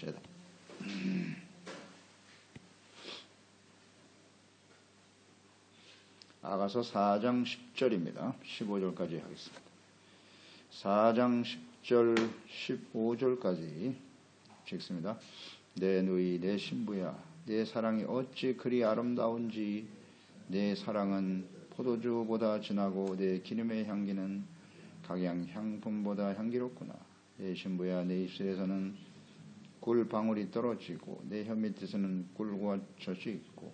세다. 아가서 4장 10절입니다. 15절까지 하겠습니다. 4장 10절 15절까지 읽습니다. 내 누이 내 신부야 내 사랑이 어찌 그리 아름다운지 내 사랑은 포도주보다 진하고 내 기름의 향기는 각양 향품보다 향기롭구나. 내 신부야 내 입술에서는 꿀 방울이 떨어지고 내 혀 밑에서는 꿀과 젖이 있고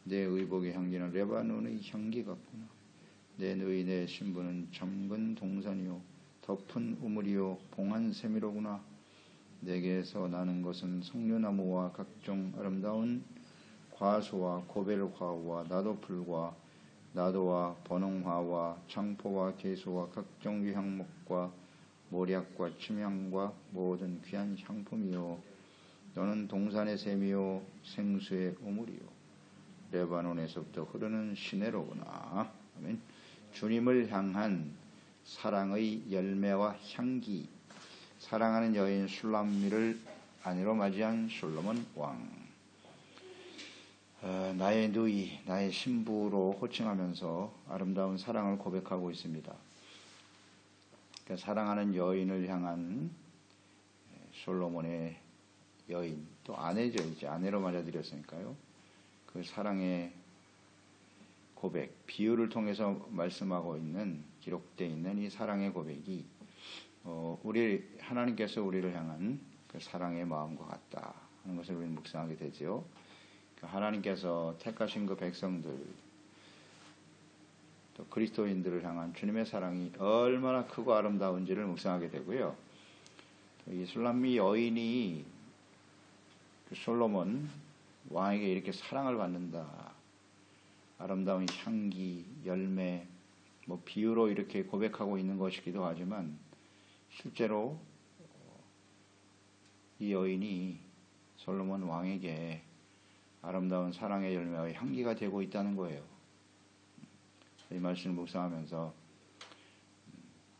내 의복의 향기는 레바논의 향기 같구나. 내 누이 내 신부는 잠근 동산이요 덮은 우물이요 봉한 세미로구나. 내게서 나는 것은 석류나무와 각종 아름다운 과수와 고벨화와 나도풀과 나도와 번홍화와 창포와 개수와 각종 유향목과 모략과 침향과 모든 귀한 향품이요 너는 동산의 샘이요 생수의 우물이요 레바논에서부터 흐르는 시내로구나. 아멘. 주님을 향한 사랑의 열매와 향기. 사랑하는 여인 술람미를 아내로 맞이한 솔로몬 왕. 나의 누이, 나의 신부로 호칭하면서 아름다운 사랑을 고백하고 있습니다. 그러니까 사랑하는 여인을 향한 솔로몬의 여인, 또 아내죠. 이제 아내로 맞아들였으니까요. 그 사랑의 고백, 비유를 통해서 말씀하고 있는, 기록되어 있는 이 사랑의 고백이 하나님께서 우리를 향한 그 사랑의 마음과 같다 하는 것을 우리는 묵상하게 되죠. 하나님께서 택하신 그 백성들, 또 그리스도인들을 향한 주님의 사랑이 얼마나 크고 아름다운지를 묵상하게 되고요. 이 술람미 여인이 그 솔로몬 왕에게 이렇게 사랑을 받는다. 아름다운 향기, 열매, 비유로 이렇게 고백하고 있는 것이기도 하지만 실제로 이 여인이 솔로몬 왕에게 아름다운 사랑의 열매와 향기가 되고 있다는 거예요. 이 말씀을 묵상하면서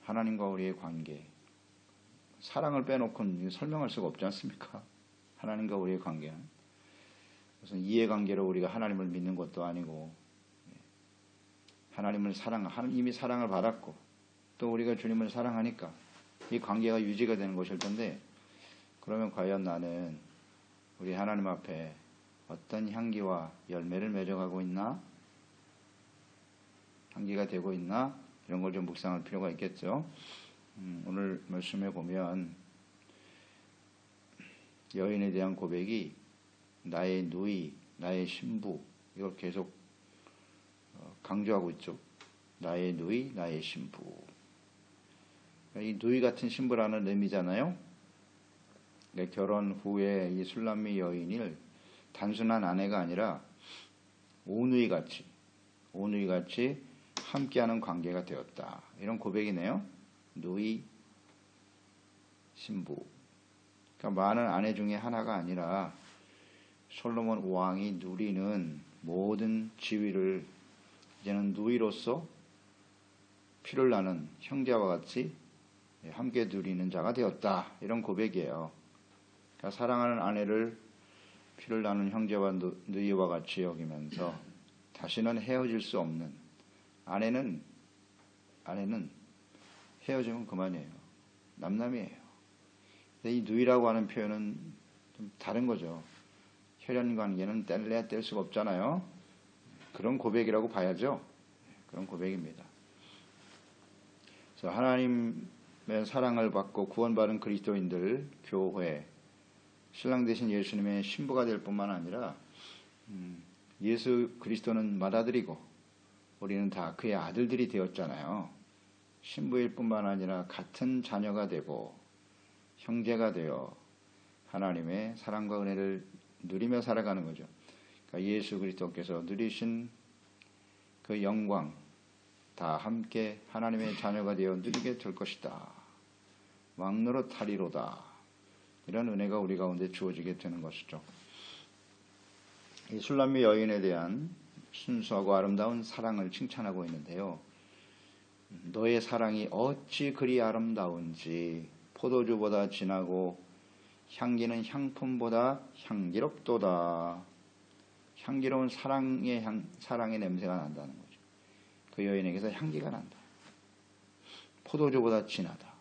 하나님과 우리의 관계, 사랑을 빼놓고는 설명할 수가 없지 않습니까? 하나님과 우리의 관계는 무슨 이해관계로 우리가 하나님을 믿는 것도 아니고 이미 사랑을 받았고 또 우리가 주님을 사랑하니까 이 관계가 유지가 되는 것일 텐데 그러면 과연 나는 우리 하나님 앞에 어떤 향기와 열매를 맺어가고 있나? 향기가 되고 있나? 이런 걸 좀 묵상할 필요가 있겠죠. 오늘 말씀에 보면 여인에 대한 고백이 나의 누이, 나의 신부 이걸 계속 강조하고 있죠. 나의 누이, 나의 신부. 이 누이 같은 신부라는 의미잖아요. 결혼 후에 이 술람미 여인을 단순한 아내가 아니라 오누이같이 함께하는 관계가 되었다. 이런 고백이네요. 누이, 신부. 그러니까 많은 아내 중에 하나가 아니라 솔로몬 왕이 누리는 모든 지위를 이제는 누이로서 피를 나는 형제와 같이 함께 누리는 자가 되었다. 이런 고백이에요. 그러니까 사랑하는 아내를 피를 나는 형제와 누이와 같이 여기면서 다시는 헤어질 수 없는 아내는 헤어지면 그만이에요. 남남이에요. 근데 이 누이라고 하는 표현은 좀 다른 거죠. 혈연 관계는 뗄래야 뗄 수가 없잖아요. 그런 고백이라고 봐야죠. 그런 고백입니다. 그래서 하나님의 사랑을 받고 구원받은 그리스도인들, 교회, 신랑 되신 예수님의 신부가 될 뿐만 아니라 예수 그리스도는 맏아들이고 우리는 다 그의 아들들이 되었잖아요. 신부일 뿐만 아니라 같은 자녀가 되고 형제가 되어 하나님의 사랑과 은혜를 누리며 살아가는 거죠. 그러니까 예수 그리스도께서 누리신 그 영광 다 함께 하나님의 자녀가 되어 누리게 될 것이다. 왕노릇하리로다. 이런 은혜가 우리 가운데 주어지게 되는 것이죠. 이 술람미 여인에 대한 순수하고 아름다운 사랑을 칭찬하고 있는데요. 너의 사랑이 어찌 그리 아름다운지 포도주보다 진하고 향기는 향품보다 향기롭도다. 향기로운 사랑의 냄새가 난다는 거죠. 그 여인에게서 향기가 난다. 포도주보다 진하다.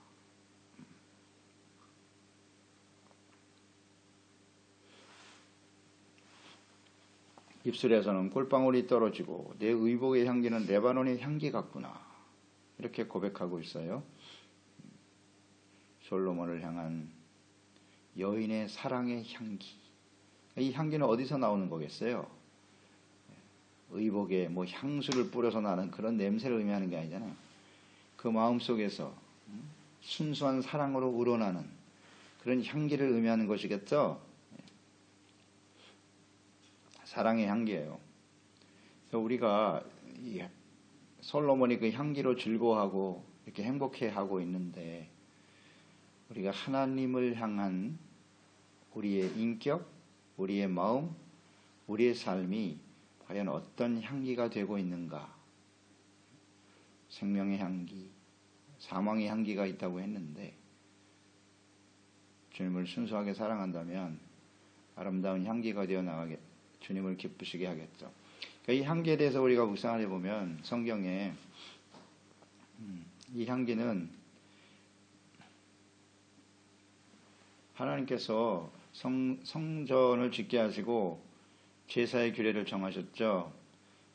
입술에서는 꿀방울이 떨어지고 내 의복의 향기는 레바논의 향기 같구나. 이렇게 고백하고 있어요. 솔로몬을 향한 여인의 사랑의 향기. 이 향기는 어디서 나오는 거겠어요? 의복에 뭐 향수를 뿌려서 나는 그런 냄새를 의미하는 게 아니잖아요. 그 마음속에서 순수한 사랑으로 우러나는 그런 향기를 의미하는 것이겠죠. 사랑의 향기예요. 우리가 솔로몬이 그 향기로 즐거워하고 이렇게 행복해하고 있는데, 우리가 하나님을 향한 우리의 인격, 우리의 마음, 우리의 삶이 과연 어떤 향기가 되고 있는가? 생명의 향기, 사망의 향기가 있다고 했는데, 주님을 순수하게 사랑한다면 아름다운 향기가 되어 나가게 주님을 기쁘시게 하겠죠. 그러니까 이 향기에 대해서 우리가 묵상을 해보면 성경에 이 향기는 하나님께서 성전을 짓게 하시고 제사의 규례를 정하셨죠.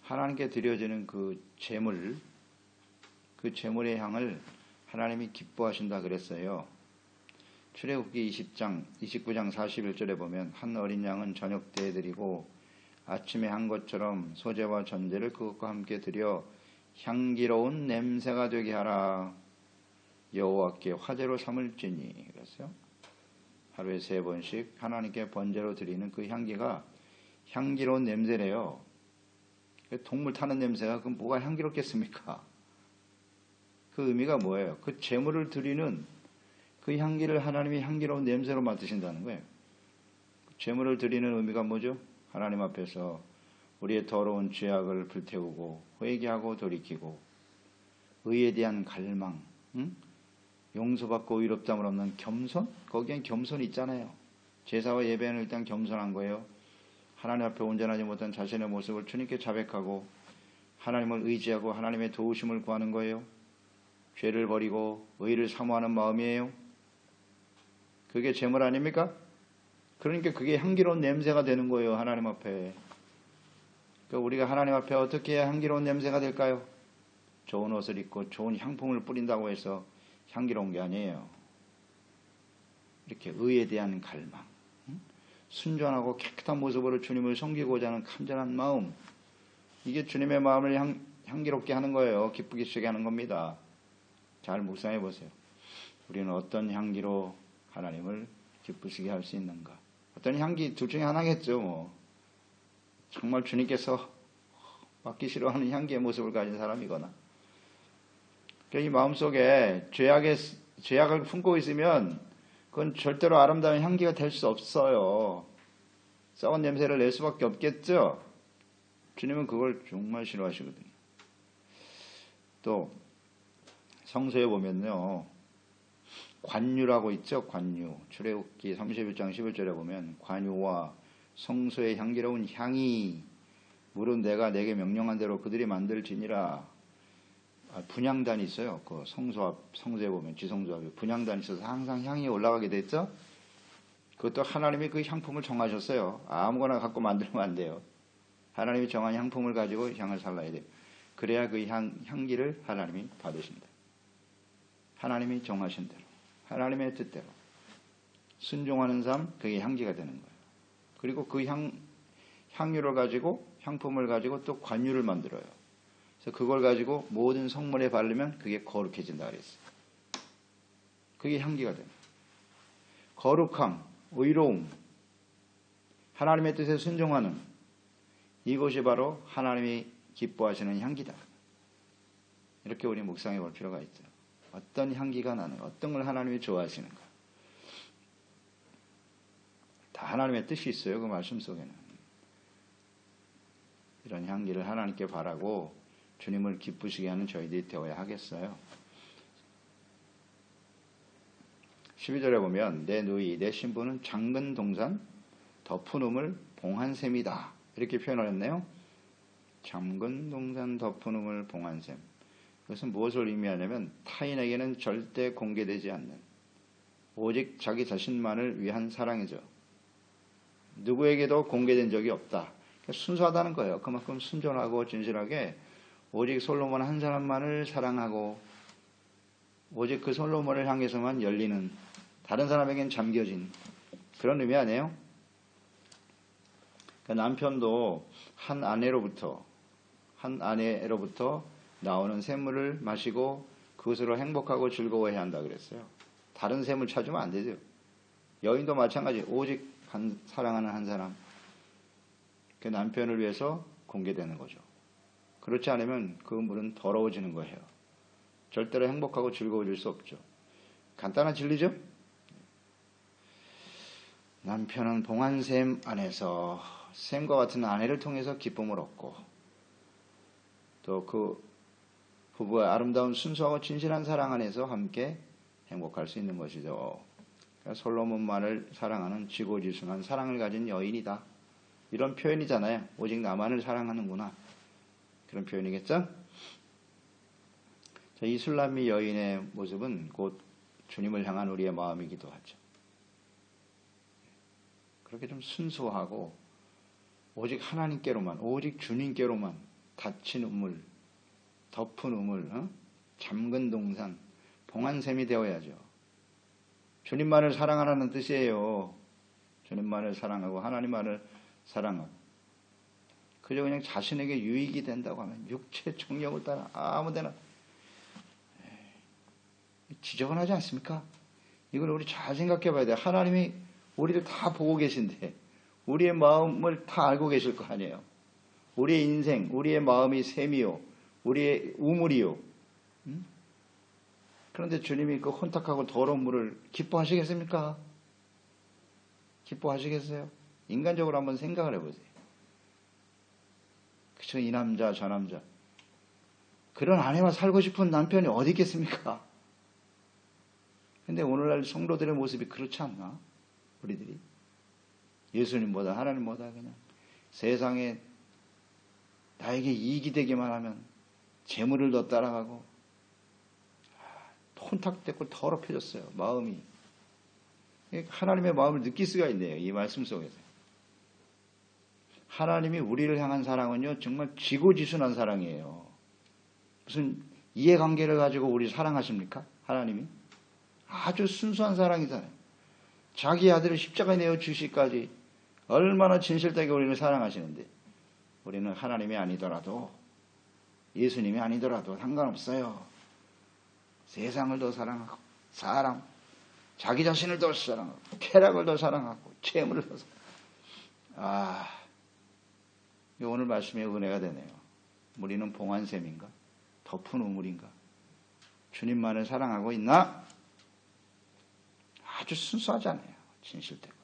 하나님께 드려지는 그 제물, 그 제물의 향을 하나님이 기뻐하신다 그랬어요. 출애굽기 29장 41절에 보면 한 어린 양은 저녁 때에 드리고 아침에 한 것처럼 소제와 전제를 그것과 함께 드려 향기로운 냄새가 되게 하라. 여호와께 화제로 삼을지니. 그랬어요. 하루에 3번씩 하나님께 번제로 드리는 그 향기가 향기로운 냄새래요. 동물 타는 냄새가 그럼 뭐가 향기롭겠습니까? 그 의미가 뭐예요? 그 제물을 드리는 그 향기를 하나님이 향기로운 냄새로 맡으신다는 거예요. 제물을 드리는 의미가 뭐죠? 하나님 앞에서 우리의 더러운 죄악을 불태우고 회개하고 돌이키고 의에 대한 갈망, 용서받고 의롭다함을 얻는 겸손? 거기엔 겸손이 있잖아요. 제사와 예배는 일단 겸손한 거예요. 하나님 앞에 온전하지 못한 자신의 모습을 주님께 자백하고 하나님을 의지하고 하나님의 도우심을 구하는 거예요. 죄를 버리고 의를 사모하는 마음이에요. 그게 제물 아닙니까? 그러니까 그게 향기로운 냄새가 되는 거예요. 하나님 앞에. 그러니까 우리가 하나님 앞에 어떻게 해야 향기로운 냄새가 될까요? 좋은 옷을 입고 좋은 향품을 뿌린다고 해서 향기로운 게 아니에요. 이렇게 의에 대한 갈망, 순전하고 깨끗한 모습으로 주님을 섬기고자 하는 간절한 마음, 이게 주님의 마음을 향기롭게 하는 거예요. 기쁘게 시게 하는 겁니다. 잘 묵상해 보세요. 우리는 어떤 향기로 하나님을 기쁘시게 할 수 있는가? 어떤 향기, 둘 중에 하나겠죠. 뭐. 정말 주님께서 맡기 싫어하는 향기의 모습을 가진 사람이거나, 이 마음속에 죄악을 품고 있으면 그건 절대로 아름다운 향기가 될 수 없어요. 썩은 냄새를 낼 수밖에 없겠죠. 주님은 그걸 정말 싫어하시거든요. 또 성서에 보면요, 관유라고 있죠. 관유. 출애굽기 31장 11절에 보면 관유와 성소의 향기로운 향이 물은 내가 내게 명령한 대로 그들이 만들지니라. 분향단이 있어요. 그 성소에 보면 지성소 앞에 분향단이 있어서 항상 향이 올라가게 됐죠. 그것도 하나님이 그 향품을 정하셨어요. 아무거나 갖고 만들면 안 돼요. 하나님이 정한 향품을 가지고 향을 살라야 돼요. 그래야 그 향기를 하나님이 받으신다. 하나님이 정하신 대로, 하나님의 뜻대로 순종하는 삶, 그게 향기가 되는 거예요. 그리고 그 향유를 가지고, 향품을 가지고 또 관유를 만들어요. 그래서 그걸 가지고 모든 성물에 바르면 그게 거룩해진다 그랬어요. 그게 향기가 됩니다. 거룩함, 의로움, 하나님의 뜻에 순종하는 이것이 바로 하나님이 기뻐하시는 향기다. 이렇게 우리 묵상해 볼 필요가 있죠. 어떤 향기가 나는가, 어떤 걸 하나님이 좋아하시는가. 다 하나님의 뜻이 있어요. 그 말씀 속에는. 이런 향기를 하나님께 바라고 주님을 기쁘시게 하는 저희들이 되어야 하겠어요. 12절에 보면 내 누이 내 신부는 장근 동산 덮은 우물 봉한 셈이다. 이렇게 표현을 했네요. 장근 동산 덮은 우물 봉한 셈. 그것은 무엇을 의미하냐면 타인에게는 절대 공개되지 않는 오직 자기 자신만을 위한 사랑이죠. 누구에게도 공개된 적이 없다. 순수하다는 거예요. 그만큼 순전하고 진실하게 오직 솔로몬 한 사람만을 사랑하고 오직 그 솔로몬을 향해서만 열리는 다른 사람에겐 잠겨진 그런 의미 아니에요? 그러니까 남편도 한 아내로부터 나오는 샘물을 마시고 그것으로 행복하고 즐거워해야 한다 그랬어요. 다른 샘을 찾으면 안 되죠. 여인도 마찬가지. 오직 사랑하는 한 사람. 그 남편을 위해서 공개되는 거죠. 그렇지 않으면 그 물은 더러워지는 거예요. 절대로 행복하고 즐거워질 수 없죠. 간단한 진리죠? 남편은 봉한 샘 안에서 샘과 같은 아내를 통해서 기쁨을 얻고 또 그 부부의 아름다운 순수하고 진실한 사랑 안에서 함께 행복할 수 있는 것이죠. 그러니까 솔로몬만을 사랑하는 지고지순한 사랑을 가진 여인이다. 이런 표현이잖아요. 오직 나만을 사랑하는구나. 그런 표현이겠죠? 이 술람미 여인의 모습은 곧 주님을 향한 우리의 마음이기도 하죠. 그렇게 좀 순수하고 오직 하나님께로만, 오직 주님께로만 닫힌 우물, 덮은 우물, 잠근 동산, 봉한 셈이 되어야죠. 주님만을 사랑하라는 뜻이에요. 주님만을 사랑하고 하나님만을 사랑하고 그저 그냥 자신에게 유익이 된다고 하면 육체 정욕을 따라 아무데나 지저분하지 않습니까? 이걸 우리 잘 생각해 봐야 돼요. 하나님이 우리를 다 보고 계신데 우리의 마음을 다 알고 계실 거 아니에요. 우리의 인생, 우리의 마음이 샘이요, 우리의 우물이요. 그런데 주님이 그 혼탁하고 더러운 물을 기뻐하시겠습니까? 기뻐하시겠어요? 인간적으로 한번 생각을 해보세요. 그쵸? 이 남자, 저 남자. 그런 아내와 살고 싶은 남편이 어디 있겠습니까? 근데 오늘날 성도들의 모습이 그렇지 않나? 우리들이. 예수님보다 하나님보다 그냥 세상에 나에게 이익이 되기만 하면 재물을 더 따라가고 혼탁됐고 더럽혀졌어요. 마음이. 하나님의 마음을 느낄 수가 있네요. 이 말씀 속에서. 하나님이 우리를 향한 사랑은요. 정말 지고지순한 사랑이에요. 무슨 이해관계를 가지고 우리 사랑하십니까? 하나님이? 아주 순수한 사랑이잖아요. 자기 아들을 십자가에 내어 주시기까지 얼마나 진실되게 우리를 사랑하시는데 우리는 하나님이 아니더라도 예수님이 아니더라도 상관없어요. 세상을 더 사랑하고 사람, 자기 자신을 더 사랑하고 쾌락을 더 사랑하고 재물을 더 사랑하고 오늘 말씀의 은혜가 되네요. 우리는 봉한 셈인가? 덮은 우물인가? 주님만을 사랑하고 있나? 아주 순수하잖아요. 진실되고.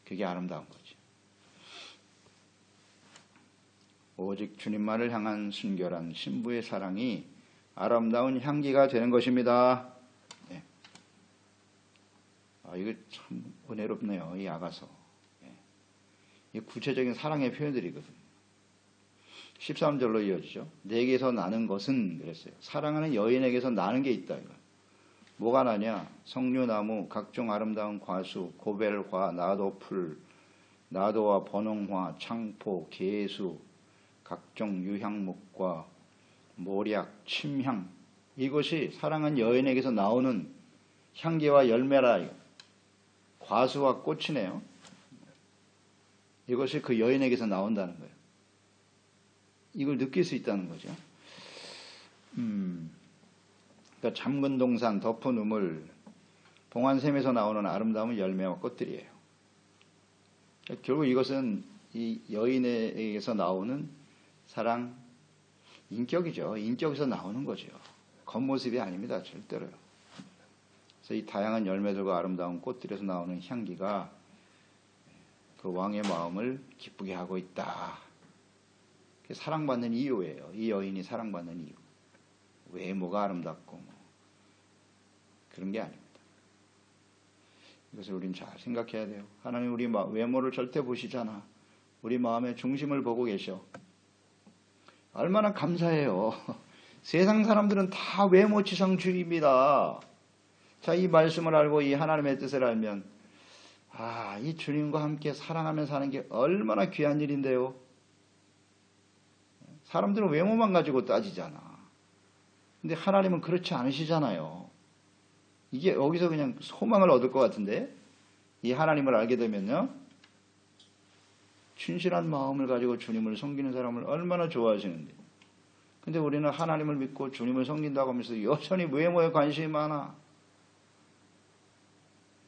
그게 아름다운 거지. 오직 주님만을 향한 순결한 신부의 사랑이 아름다운 향기가 되는 것입니다. 네. 이거 참 은혜롭네요. 이 아가서. 네. 이 구체적인 사랑의 표현들이거든요. 13절로 이어지죠. 내게서 나는 것은 그랬어요. 사랑하는 여인에게서 나는 게 있다. 이거. 뭐가 나냐? 석류나무, 각종 아름다운 과수, 고벨화, 나도풀, 나도와 번홍화, 창포, 개수, 각종 유향목과 모략, 침향. 이것이 사랑한 여인에게서 나오는 향기와 열매라. 과수와 꽃이네요. 이것이 그 여인에게서 나온다는 거예요. 이걸 느낄 수 있다는 거죠. 그러니까 잠근 동산, 덮은 우물, 봉한샘에서 나오는 아름다운 열매와 꽃들이에요. 그러니까 결국 이것은 이 여인에게서 나오는 사랑, 인격이죠. 인격에서 나오는 거죠. 겉모습이 아닙니다. 절대로요. 그래서 이 다양한 열매들과 아름다운 꽃들에서 나오는 향기가 그 왕의 마음을 기쁘게 하고 있다. 사랑받는 이유예요. 이 여인이 사랑받는 이유. 외모가 아름답고 그런 게 아닙니다. 이것을 우린 잘 생각해야 돼요. 하나님 우리 외모를 절대 보시잖아. 우리 마음의 중심을 보고 계셔. 얼마나 감사해요. 세상 사람들은 다 외모지상주의입니다. 자, 이 말씀을 알고 이 하나님의 뜻을 알면 이 주님과 함께 사랑하며 사는 게 얼마나 귀한 일인데요. 사람들은 외모만 가지고 따지잖아. 근데 하나님은 그렇지 않으시잖아요. 이게 여기서 그냥 소망을 얻을 것 같은데, 이 하나님을 알게 되면요, 진실한 마음을 가지고 주님을 섬기는 사람을 얼마나 좋아하시는데. 근데 우리는 하나님을 믿고 주님을 섬긴다고 하면서 여전히 외모에 관심이 많아.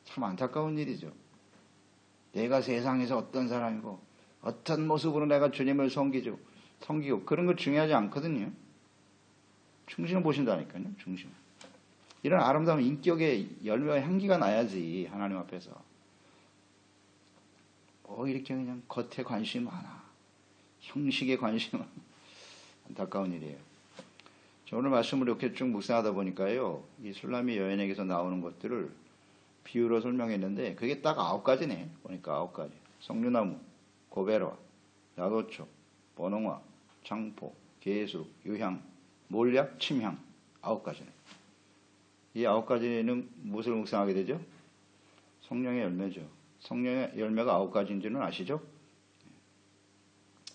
참 안타까운 일이죠. 내가 세상에서 어떤 사람이고 어떤 모습으로 내가 주님을 섬기고 그런 거 중요하지 않거든요. 중심을 보신다니까요. 중심. 이런 아름다운 인격의 열매와 향기가 나야지 하나님 앞에서. 이렇게 그냥 겉에 관심이 많아. 형식에 관심이 많아. 안타까운 일이에요. 오늘 말씀을 이렇게 쭉 묵상하다 보니까요, 이 술람이 여인에게서 나오는 것들을 비유로 설명했는데 그게 딱 9가지네. 보니까 9가지. 석류나무, 고베라, 야도초, 번홍화, 장포, 계수, 유향, 몰약, 침향. 9가지네. 이 9가지는 무엇을 묵상하게 되죠? 성령의 열매죠. 성령의 열매가 9가지인지는 아시죠?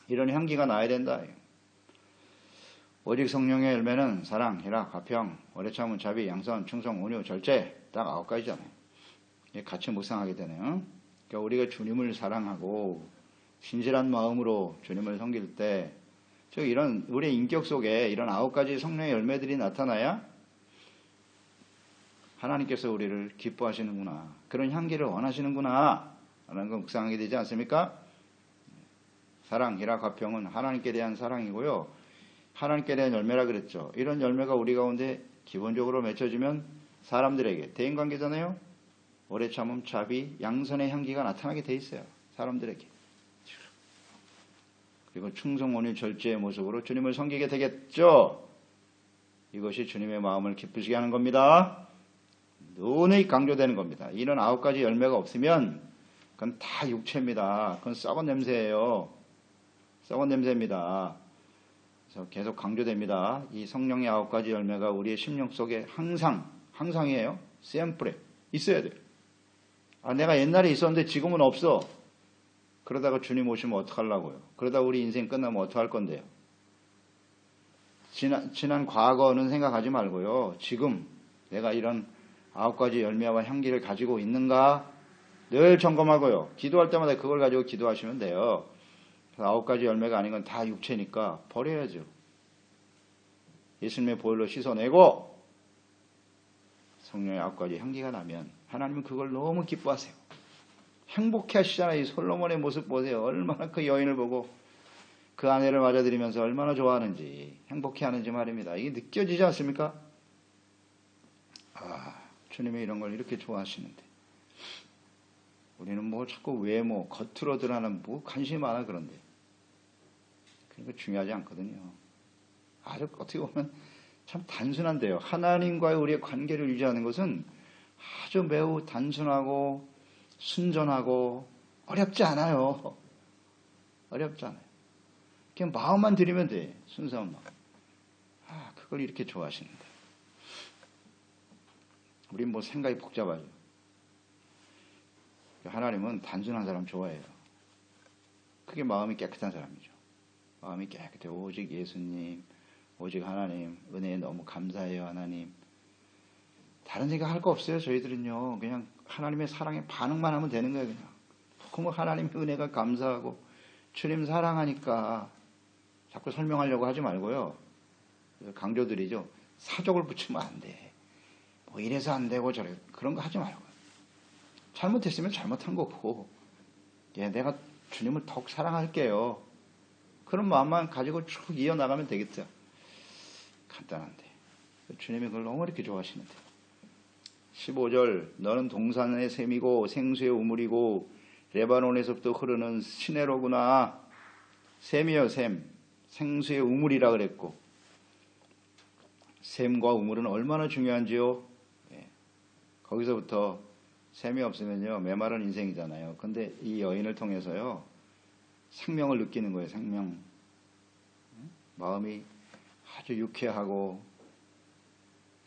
이런 향기가 나야 된다. 오직 성령의 열매는 사랑, 희락, 화평, 오래 참음, 자비, 양선, 충성, 온유, 절제. 딱 9가지잖아요. 같이 묵상하게 되네요. 그러니까 우리가 주님을 사랑하고 진실한 마음으로 주님을 섬길 때, 이런 우리의 인격 속에 이런 9가지 성령의 열매들이 나타나야 하나님께서 우리를 기뻐하시는구나, 그런 향기를 원하시는구나 라는 걸 묵상하게 되지 않습니까? 사랑, 희락, 화평은 하나님께 대한 사랑이고요, 하나님께 대한 열매라 그랬죠. 이런 열매가 우리 가운데 기본적으로 맺혀지면 사람들에게, 대인관계잖아요, 오래 참음, 자비, 양선의 향기가 나타나게 돼 있어요. 사람들에게. 그리고 충성, 온유, 절제의 모습으로 주님을 섬기게 되겠죠. 이것이 주님의 마음을 기쁘시게 하는 겁니다. 눈이 강조되는 겁니다. 이런 9가지 열매가 없으면 그건 다 육체입니다. 그건 썩은 냄새예요. 썩은 냄새입니다. 그래서 계속 강조됩니다. 이 성령의 9가지 열매가 우리의 심령 속에 항상이에요. 시엠프레 있어야 돼요. 내가 옛날에 있었는데 지금은 없어. 그러다가 주님 오시면 어떡하려고요? 그러다 우리 인생 끝나면 어떡할 건데요? 지난 과거는 생각하지 말고요, 지금 내가 이런 9가지 열매와 향기를 가지고 있는가 늘 점검하고요, 기도할 때마다 그걸 가지고 기도하시면 돼요. 9가지 열매가 아닌 건 다 육체니까 버려야죠. 예수님의 보혈로 씻어내고 성령의 9가지 향기가 나면 하나님은 그걸 너무 기뻐하세요. 행복해 하시잖아요. 이 솔로몬의 모습 보세요. 얼마나 그 여인을 보고 그 아내를 맞아들이면서 얼마나 좋아하는지, 행복해 하는지 말입니다. 이게 느껴지지 않습니까? 주님이 이런 걸 이렇게 좋아하시는데 우리는 뭐 자꾸 외모, 겉으로 드러나는 관심이 많아. 그런데 그런 거 중요하지 않거든요. 아주 어떻게 보면 참 단순한데요. 하나님과의 우리의 관계를 유지하는 것은 아주 매우 단순하고 순전하고 어렵지 않아요. 어렵지 않아요. 그냥 마음만 들이면 돼. 순수한 마음. 그걸 이렇게 좋아하시는데 우린 뭐 생각이 복잡하죠. 하나님은 단순한 사람 좋아해요. 그게 마음이 깨끗한 사람이죠. 마음이 깨끗해. 오직 예수님, 오직 하나님, 은혜에 너무 감사해요. 하나님. 다른 생각 할 거 없어요. 저희들은요, 그냥 하나님의 사랑에 반응만 하면 되는 거예요. 그냥 너무 하나님의 은혜가 감사하고 주님 사랑하니까 자꾸 설명하려고 하지 말고요, 강조드리죠. 사족을 붙이면 안 돼. 뭐 이래서 안 되고 저래, 그런 거 하지 말고. 잘못했으면 잘못한 거고, 내가 주님을 더욱 사랑할게요, 그런 마음만 가지고 쭉 이어나가면 되겠죠. 간단한데 주님이 그걸 너무 이렇게 좋아하시는데. 15절, 너는 동산의 샘이고 생수의 우물이고 레바논에서부터 흐르는 시내로구나. 샘이요, 샘. 생수의 우물이라 그랬고, 샘과 우물은 얼마나 중요한지요. 거기서부터 샘이 없으면요 메마른 인생이잖아요. 근데 이 여인을 통해서요 생명을 느끼는 거예요. 생명. 마음이 아주 유쾌하고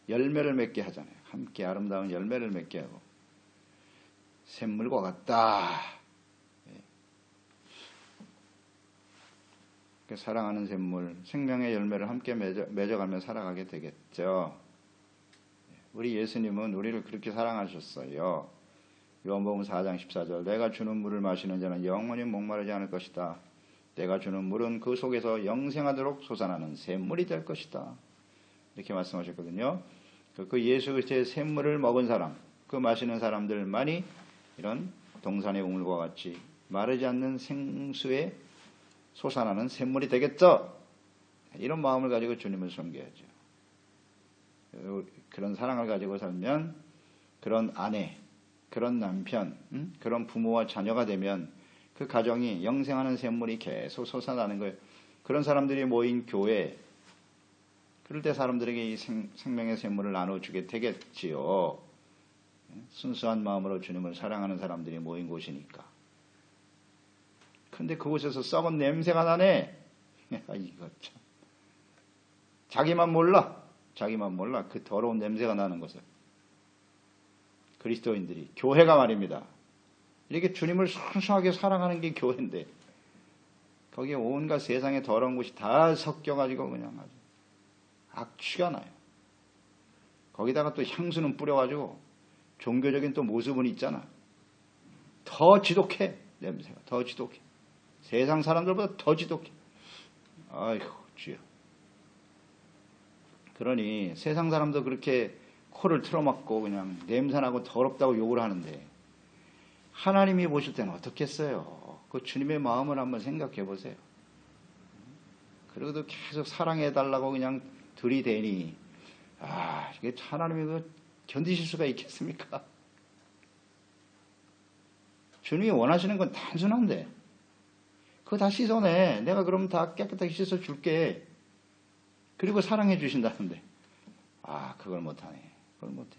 열매를 맺게 하잖아요. 함께 아름다운 열매를 맺게 하고 샘물과 같다. 사랑하는 샘물, 생명의 열매를 함께 맺어가며 살아가게 되겠죠. 우리 예수님은 우리를 그렇게 사랑하셨어요. 요한복음 4장 14절 내가 주는 물을 마시는 자는 영원히 목마르지 않을 것이다. 내가 주는 물은 그 속에서 영생하도록 솟아나는 샘물이 될 것이다. 이렇게 말씀하셨거든요. 그 예수 그리스도의 샘물을 먹은 사람, 그 마시는 사람들만이 이런 동산의 우물과 같이 마르지 않는 생수에 솟아나는 샘물이 되겠죠. 이런 마음을 가지고 주님을 섬겨야죠. 그런 사랑을 가지고 살면 그런 아내, 그런 남편, 그런 부모와 자녀가 되면 그 가정이 영생하는 샘물이 계속 솟아나는 거예요. 그런 사람들이 모인 교회, 그럴 때 사람들에게 이 생명의 샘물을 나눠주게 되겠지요. 순수한 마음으로 주님을 사랑하는 사람들이 모인 곳이니까. 근데 그곳에서 썩은 냄새가 나네. 이거 참. 자기만 몰라. 그 더러운 냄새가 나는 것을. 그리스도인들이, 교회가 말입니다. 이렇게 주님을 순수하게 사랑하는 게 교회인데, 거기에 온갖 세상의 더러운 것이 다 섞여가지고 그냥 아주 악취가 나요. 거기다가 또 향수는 뿌려가지고 종교적인 또 모습은 있잖아. 더 지독해. 냄새가 더 지독해. 세상 사람들보다 더 지독해. 아이고 주여. 그러니 세상 사람도 그렇게 코를 틀어막고 그냥 냄새나고 더럽다고 욕을 하는데 하나님이 보실 때는 어떻겠어요? 그 주님의 마음을 한번 생각해 보세요. 그래도 계속 사랑해달라고 그냥 들이대니 이게 하나님이 견디실 수가 있겠습니까? 주님이 원하시는 건 단순한데 그거 다 씻어내. 내가 그럼 다 깨끗하게 씻어줄게. 그리고 사랑해 주신다는데 그걸 못하네. 그걸 못해.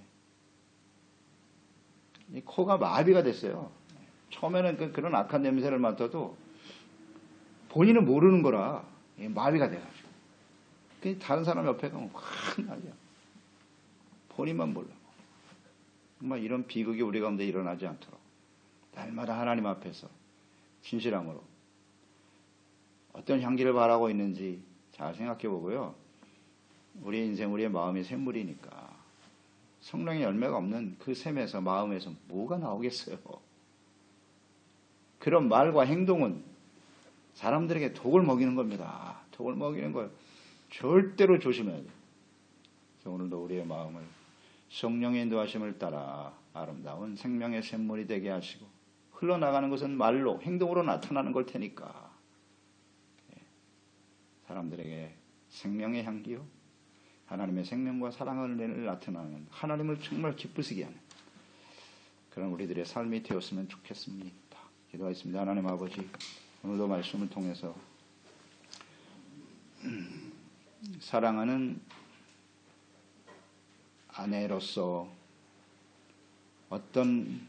이 코가 마비가 됐어요. 처음에는 그런 악한 냄새를 맡아도 본인은 모르는 거라 마비가 돼가지고 다른 사람 옆에 가면 확 난리야. 본인만 몰라. 정말 이런 비극이 우리 가운데 일어나지 않도록 날마다 하나님 앞에서 진실함으로 어떤 향기를 바라고 있는지 잘 생각해 보고요. 우리 인생, 우리의 마음이 샘물이니까 성령의 열매가 없는 그 샘에서, 마음에서 뭐가 나오겠어요? 그런 말과 행동은 사람들에게 독을 먹이는 겁니다. 독을 먹이는 걸 절대로 조심해야 돼요. 그래서 오늘도 우리의 마음을 성령의 인도하심을 따라 아름다운 생명의 샘물이 되게 하시고, 흘러나가는 것은 말로, 행동으로 나타나는 걸 테니까 사람들에게 생명의 향기요, 하나님의 생명과 사랑을 나타나는, 하나님을 정말 기쁘시게 하는 그런 우리들의 삶이 되었으면 좋겠습니다. 기도하겠습니다. 하나님 아버지, 오늘도 말씀을 통해서 사랑하는 아내로서 어떤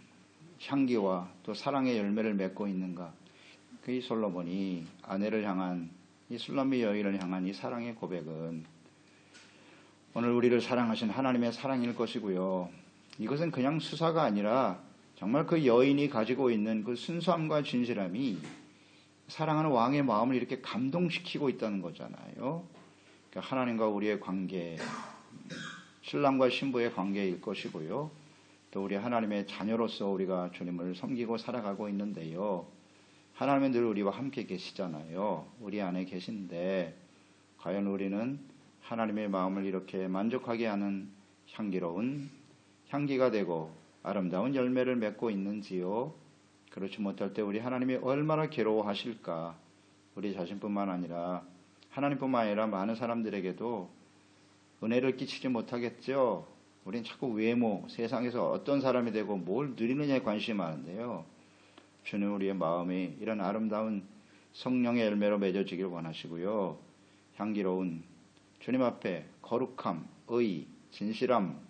향기와 또 사랑의 열매를 맺고 있는가, 그 솔로몬이 아내를 향한, 이 술람미 여인을 향한 이 사랑의 고백은 오늘 우리를 사랑하신 하나님의 사랑일 것이고요. 이것은 그냥 수사가 아니라 정말 그 여인이 가지고 있는 그 순수함과 진실함이 사랑하는 왕의 마음을 이렇게 감동시키고 있다는 거잖아요. 그러니까 하나님과 우리의 관계, 신랑과 신부의 관계일 것이고요. 또 우리 하나님의 자녀로서 우리가 주님을 섬기고 살아가고 있는데요. 하나님은 늘 우리와 함께 계시잖아요. 우리 안에 계신데 과연 우리는 하나님의 마음을 이렇게 만족하게 하는 향기로운 향기가 되고 아름다운 열매를 맺고 있는지요? 그렇지 못할 때 우리 하나님이 얼마나 괴로워하실까? 우리 자신뿐만 아니라 하나님뿐만 아니라 많은 사람들에게도 은혜를 끼치지 못하겠죠. 우린 자꾸 외모, 세상에서 어떤 사람이 되고 뭘 누리느냐에 관심이 많은데요. 주는 우리의 마음이 이런 아름다운 성령의 열매로 맺어지길 원하시고요. 향기로운 주님 앞에 거룩함, 의, 진실함,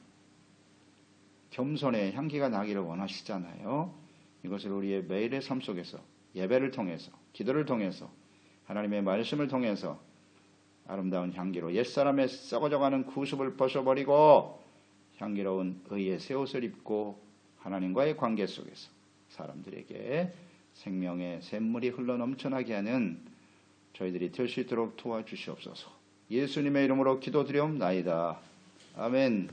겸손의 향기가 나기를 원하시잖아요. 이것을 우리의 매일의 삶 속에서 예배를 통해서 기도를 통해서 하나님의 말씀을 통해서 아름다운 향기로 옛사람의 썩어져가는 구습을 벗어버리고 향기로운 의의 새 옷을 입고 하나님과의 관계 속에서 사람들에게 생명의 샘물이 흘러넘쳐나게 하는 저희들이 될 수 있도록 도와주시옵소서. 예수님의 이름으로 기도드리옵나이다. 아멘.